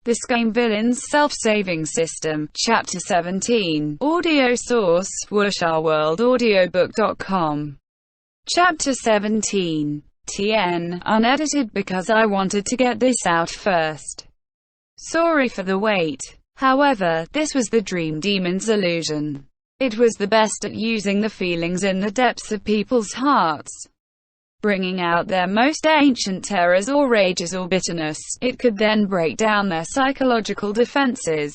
The Scum Villain's Self-Saving System, Chapter 17. Audio source, wuxia-world-audiobook.com. Chapter 17. TN, unedited because I wanted to get this out first. Sorry for the wait. However, this was the Dream Demon's illusion. It was the best at using the feelings in the depths of people's hearts, bringing out their most ancient terrors or rages or bitterness. It could then break down their psychological defenses.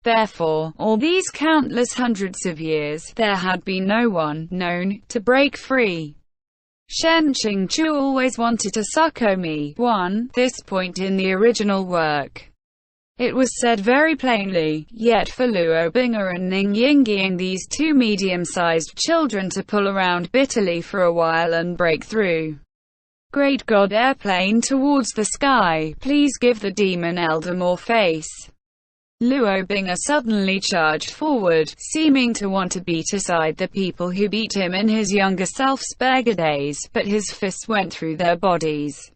Therefore, all these countless hundreds of years, there had been no one known to break free. Xiāng always wanted to succor me. 1. This point in the original work, it was said very plainly, yet for Luo Bing'er and Ning Yingying, these two medium-sized children, to pull around bitterly for a while and break through. Great God, airplane towards the sky, please give the demon elder more face. Luo Bing'er suddenly charged forward, seeming to want to beat aside the people who beat him in his younger self's beggar days, but his fists went through their bodies.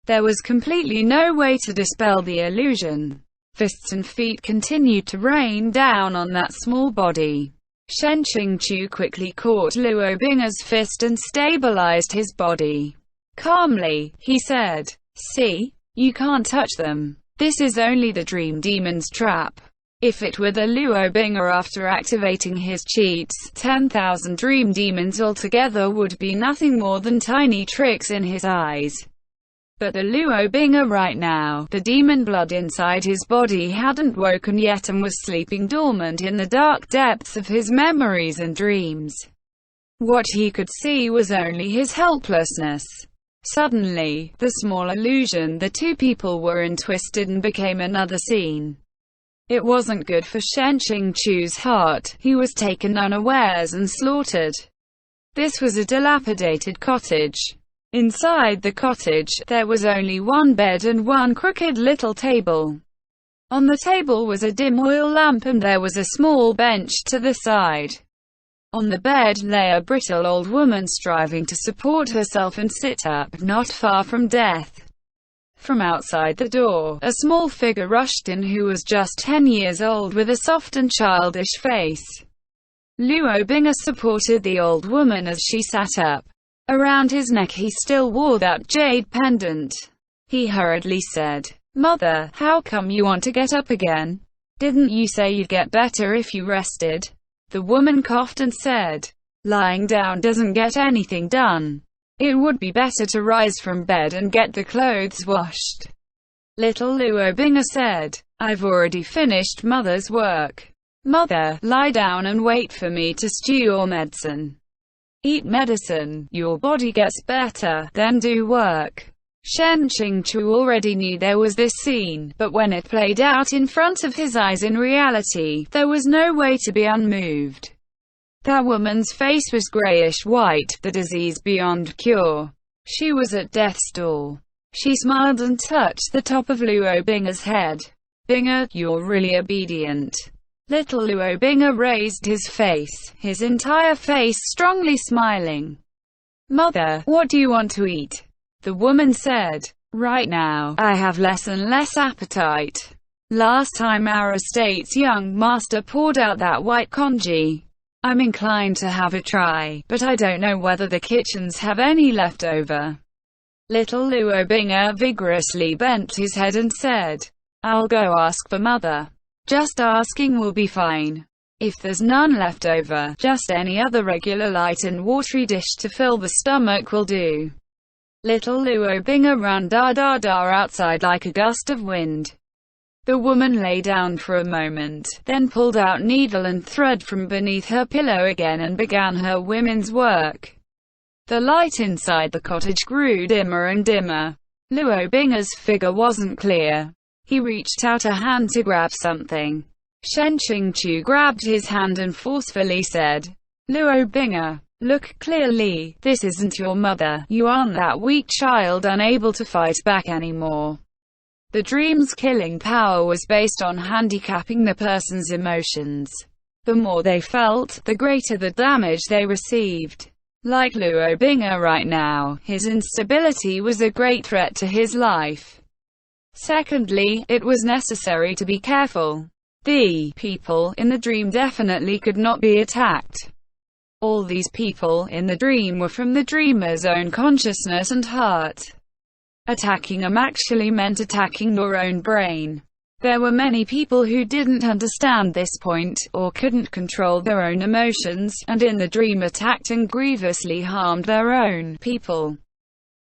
There was completely no way to dispel the illusion. Fists and feet continued to rain down on that small body. Xiāng quickly caught Luo Bing'er's fist and stabilized his body. Calmly, he said, "See? You can't touch them. This is only the Dream Demon's trap." If it were the Luo Bing'er after activating his cheats, 10,000 Dream Demons altogether would be nothing more than tiny tricks in his eyes. But the Luo Bing'er right now, the demon blood inside his body hadn't woken yet and was sleeping dormant in the dark depths of his memories and dreams. What he could see was only his helplessness. Suddenly, the small illusion the two people were in twisted and became another scene. It wasn't good for Xiāng's heart. He was taken unawares and slaughtered. This was a dilapidated cottage. Inside the cottage, there was only one bed and one crooked little table. On the table was a dim oil lamp and there was a small bench to the side. On the bed lay a brittle old woman striving to support herself and sit up, not far from death. From outside the door, a small figure rushed in who was just 10 years old with a soft and childish face. Luo Bing'er supported the old woman as she sat up. Around his neck he still wore that jade pendant. He hurriedly said, "Mother, how come you want to get up again? Didn't you say you'd get better if you rested?" The woman coughed and said, "Lying down doesn't get anything done. It would be better to rise from bed and get the clothes washed." Little Luo Bing'er said, "I've already finished Mother's work. Mother, lie down and wait for me to stew your medicine. Eat medicine, your body gets better, then do work." Xiāng already knew there was this scene, but when it played out in front of his eyes in reality, there was no way to be unmoved. That woman's face was grayish-white, the disease beyond cure. She was at death's door. She smiled and touched the top of Luo Bing'er's head. "Bing'er, you're really obedient." Little Luo Bing'er raised his face, his entire face strongly smiling. "Mother, what do you want to eat?" The woman said, "Right now, I have less and less appetite. Last time our estate's young master poured out that white congee. I'm inclined to have a try, but I don't know whether the kitchens have any left over." Little Luo Bing'er vigorously bent his head and said, "I'll go ask for Mother. Just asking will be fine. If there's none left over, just any other regular light and watery dish to fill the stomach will do." Little Luo Bing'er ran outside like a gust of wind. The woman lay down for a moment, then pulled out needle and thread from beneath her pillow again and began her women's work. The light inside the cottage grew dimmer and dimmer. Luo Bing'er's figure wasn't clear. He reached out a hand to grab something. Xiāng grabbed his hand and forcefully said, "Luo Bing'er, look clearly, this isn't your mother. You aren't that weak child unable to fight back anymore." The dream's killing power was based on handicapping the person's emotions. The more they felt, the greater the damage they received. Like Luo Bing'er right now, his instability was a great threat to his life. Secondly, it was necessary to be careful. The people in the dream definitely could not be attacked. All these people in the dream were from the dreamer's own consciousness and heart. Attacking them actually meant attacking your own brain. There were many people who didn't understand this point, or couldn't control their own emotions, and in the dream attacked and grievously harmed their own people.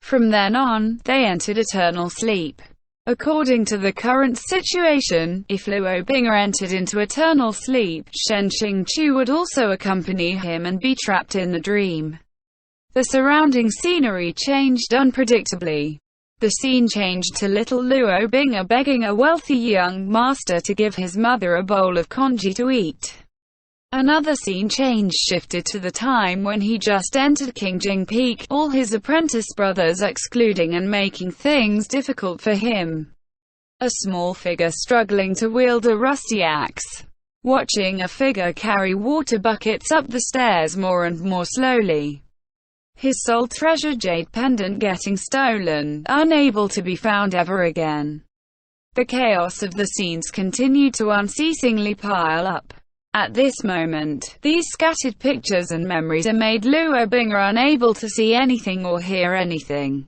From then on, they entered eternal sleep. According to the current situation, if Luo Bing'er entered into eternal sleep, Shen Qingqiu would also accompany him and be trapped in the dream. The surrounding scenery changed unpredictably. The scene changed to little Luo Bing'er begging a wealthy young master to give his mother a bowl of congee to eat. Another scene change shifted to the time when he just entered Qingjing Peak, all his apprentice brothers excluding and making things difficult for him. A small figure struggling to wield a rusty axe. Watching a figure carry water buckets up the stairs more and more slowly. His sole treasure jade pendant getting stolen, unable to be found ever again. The chaos of the scenes continued to unceasingly pile up. At this moment, these scattered pictures and memories made Luo Bing'er unable to see anything or hear anything.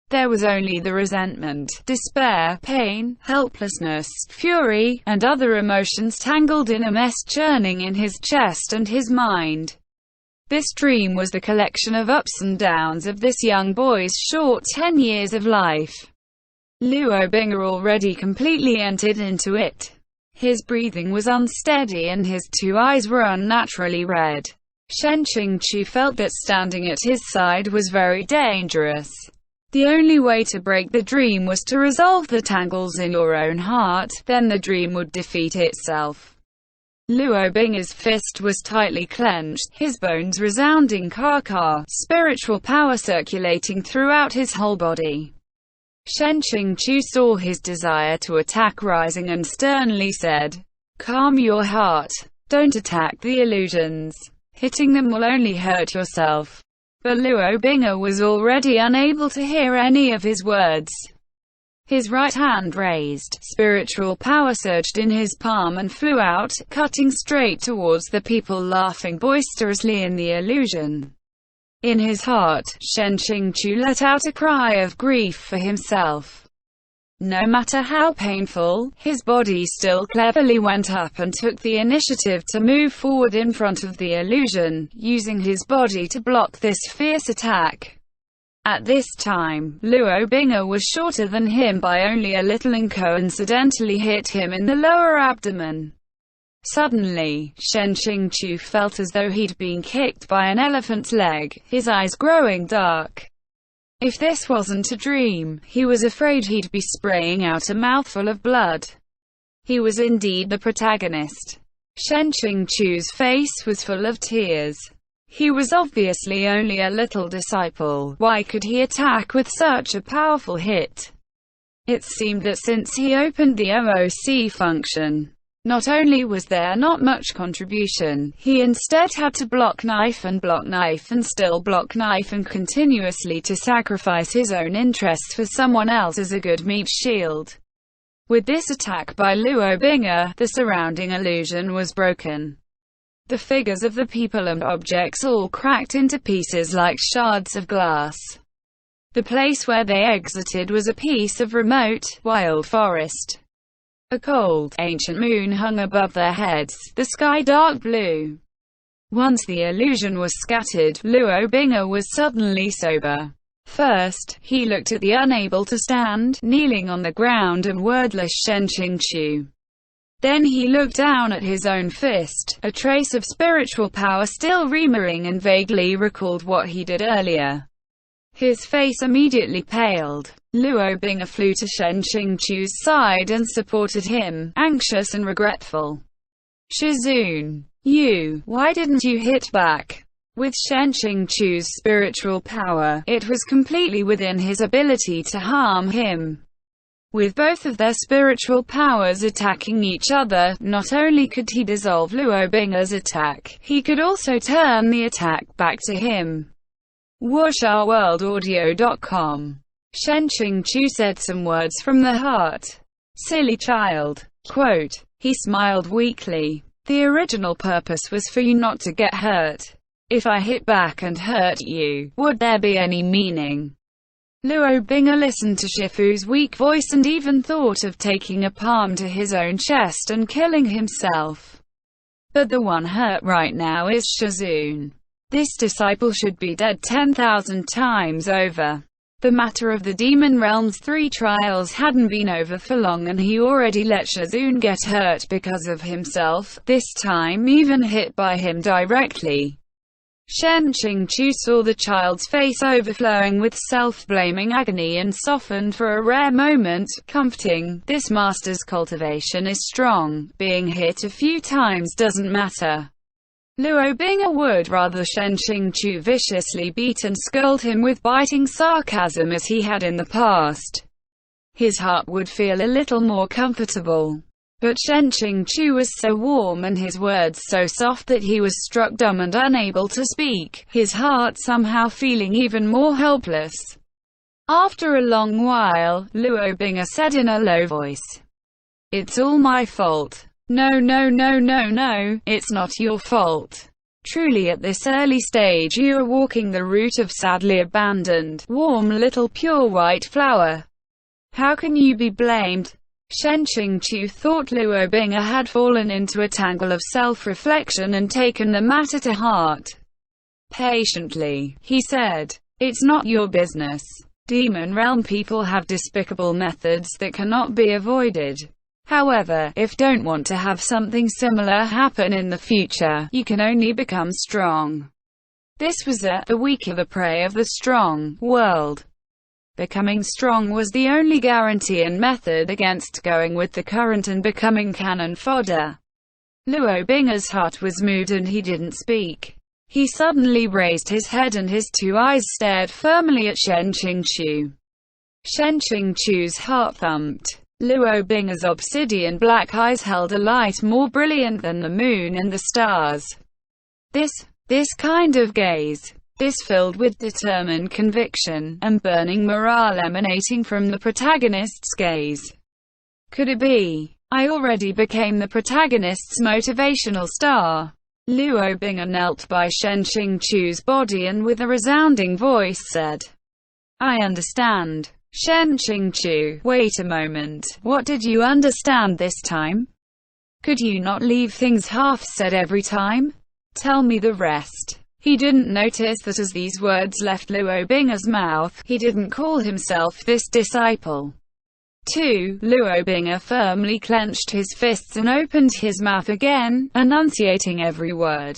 There was only the resentment, despair, pain, helplessness, fury, and other emotions tangled in a mess churning in his chest and his mind. This dream was the collection of ups and downs of this young boy's short 10 years of life. Luo Bing'er already completely entered into it. His breathing was unsteady and his two eyes were unnaturally red. Shen Qingqiu felt that standing at his side was very dangerous. The only way to break the dream was to resolve the tangles in your own heart, then the dream would defeat itself. Luo Bing'er's fist was tightly clenched, his bones resounding ka-ka, spiritual power circulating throughout his whole body. Shen Qingqiu saw his desire to attack rising and sternly said, "Calm your heart. Don't attack the illusions. Hitting them will only hurt yourself." But Luo Bing'er was already unable to hear any of his words. His right hand raised, spiritual power surged in his palm and flew out, cutting straight towards the people laughing boisterously in the illusion. In his heart, Shen Qingqiu let out a cry of grief for himself. No matter how painful, his body still cleverly went up and took the initiative to move forward in front of the illusion, using his body to block this fierce attack. At this time, Luo Bing'er was shorter than him by only a little and coincidentally hit him in the lower abdomen. Suddenly, Shen Qingqiu felt as though he'd been kicked by an elephant's leg, his eyes growing dark. If this wasn't a dream, he was afraid he'd be spraying out a mouthful of blood. He was indeed the protagonist. Shen Qingqiu's face was full of tears. He was obviously only a little disciple. Why could he attack with such a powerful hit? It seemed that since he opened the OOC function, not only was there not much contribution, he instead had to block knife and still block knife and continuously to sacrifice his own interests for someone else as a good meat shield. With this attack by Luo Bing'er, the surrounding illusion was broken. The figures of the people and objects all cracked into pieces like shards of glass. The place where they exited was a piece of remote, wild forest. A cold, ancient moon hung above their heads, the sky dark blue. Once the illusion was scattered, Luo Bing'er was suddenly sober. First, he looked at the unable to stand, kneeling on the ground and wordless Shen Qingqiu. Then he looked down at his own fist, a trace of spiritual power still remembering, and vaguely recalled what he did earlier. His face immediately paled. Luo Bing'er flew to Shen Qingqiu's side and supported him, anxious and regretful. "Shizun, why didn't you hit back?" With Shen Qingqiu's spiritual power, it was completely within his ability to harm him. With both of their spiritual powers attacking each other, not only could he dissolve Luo Bing'er's attack, he could also turn the attack back to him. WuxiaWorldAudio.com Xiāng said some words from the heart. Silly child. Quote, he smiled weakly. The original purpose was for you not to get hurt. If I hit back and hurt you, would there be any meaning? Luo Bing'er listened to Shifu's weak voice and even thought of taking a palm to his own chest and killing himself. But the one hurt right now is Shizun. This disciple should be dead 10,000 times over. The matter of the demon realm's 3 trials hadn't been over for long and he already let Shizun get hurt because of himself, this time even hit by him directly. Xiāng saw the child's face overflowing with self-blaming agony and softened for a rare moment, comforting. This master's cultivation is strong. Being hit a few times doesn't matter. Luo Bing'er would rather Xiāng viciously beat and scold him with biting sarcasm as he had in the past. His heart would feel a little more comfortable. But Xiāng was so warm and his words so soft that he was struck dumb and unable to speak, his heart somehow feeling even more helpless. After a long while, Luo Bing'er said in a low voice, "It's all my fault." No, it's not your fault. Truly at this early stage you are walking the route of sadly abandoned, warm little pure white flower. How can you be blamed? Xiāng thought Luo Bing'er had fallen into a tangle of self-reflection and taken the matter to heart. Patiently, he said, "It's not your business. Demon realm people have despicable methods that cannot be avoided. However, if you don't want to have something similar happen in the future, you can only become strong." This was the weaker the prey of the strong world. Becoming strong was the only guarantee and method against going with the current and becoming cannon fodder. Luo Bing'er's heart was moved and he didn't speak. He suddenly raised his head and his 2 eyes stared firmly at Xiāng. Xiāng's heart thumped. Luo Bing'er's obsidian black eyes held a light more brilliant than the moon and the stars. This kind of gaze, this filled with determined conviction, and burning morale emanating from the protagonist's gaze. Could it be? I already became the protagonist's motivational star. Luo Bing'er knelt by Xiāng's body and with a resounding voice said, "I understand." Xiāng, wait a moment, what did you understand this time? Could you not leave things half-said every time? Tell me the rest. He didn't notice that as these words left Luo Bing'er's mouth, he didn't call himself this disciple. 2. Luo Bing'er firmly clenched his fists and opened his mouth again, enunciating every word.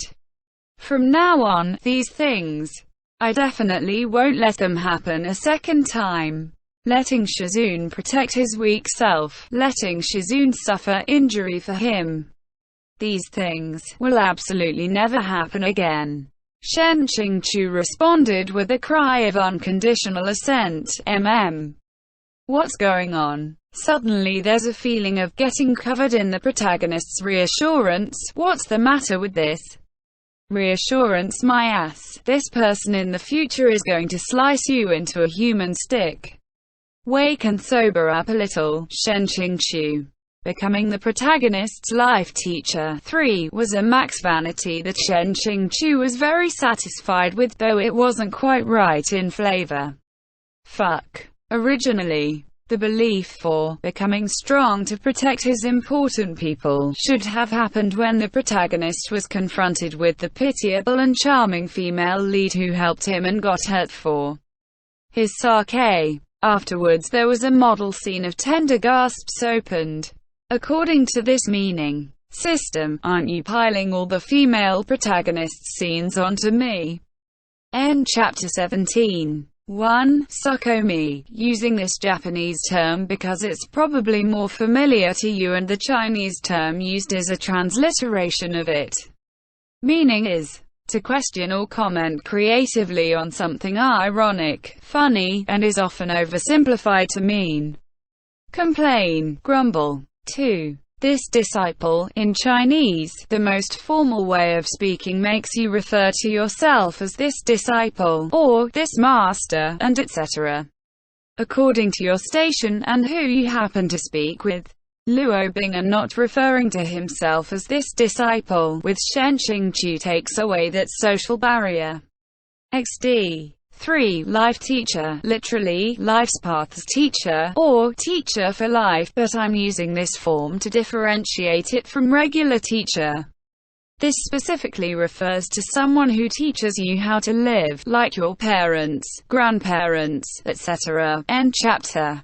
From now on, these things, I definitely won't let them happen a second time. Letting Shizun protect his weak self, letting Shizun suffer injury for him. These things will absolutely never happen again. Xiāng responded with a cry of unconditional assent. What's going on? Suddenly there's a feeling of getting covered in the protagonist's reassurance. What's the matter with this? Reassurance my ass. This person in the future is going to slice you into a human stick. Wake and sober up a little, Xiāng. Becoming the protagonist's life teacher, 3, was a max vanity that Xiāng was very satisfied with, though it wasn't quite right in flavor. Fuck. Originally, the belief for becoming strong to protect his important people should have happened when the protagonist was confronted with the pitiable and charming female lead who helped him and got hurt for his sake. Afterwards there was a model scene of tender gasps opened. According to this meaning system, aren't you piling all the female protagonist scenes onto me? End chapter 17. 1. Sukomi, using this Japanese term because it's probably more familiar to you and the Chinese term used is a transliteration of it. Meaning is to question or comment creatively on something ironic, funny, and is often oversimplified to mean complain, grumble. 2. This disciple, in Chinese, the most formal way of speaking makes you refer to yourself as this disciple, or this master, and etc. according to your station and who you happen to speak with. Luo Bing, and not referring to himself as this disciple, with Shen Qingqiu, takes away that social barrier. XD 3. Life teacher, literally, life's path's teacher, or teacher for life, but I'm using this form to differentiate it from regular teacher. This specifically refers to someone who teaches you how to live, like your parents, grandparents, etc. End chapter.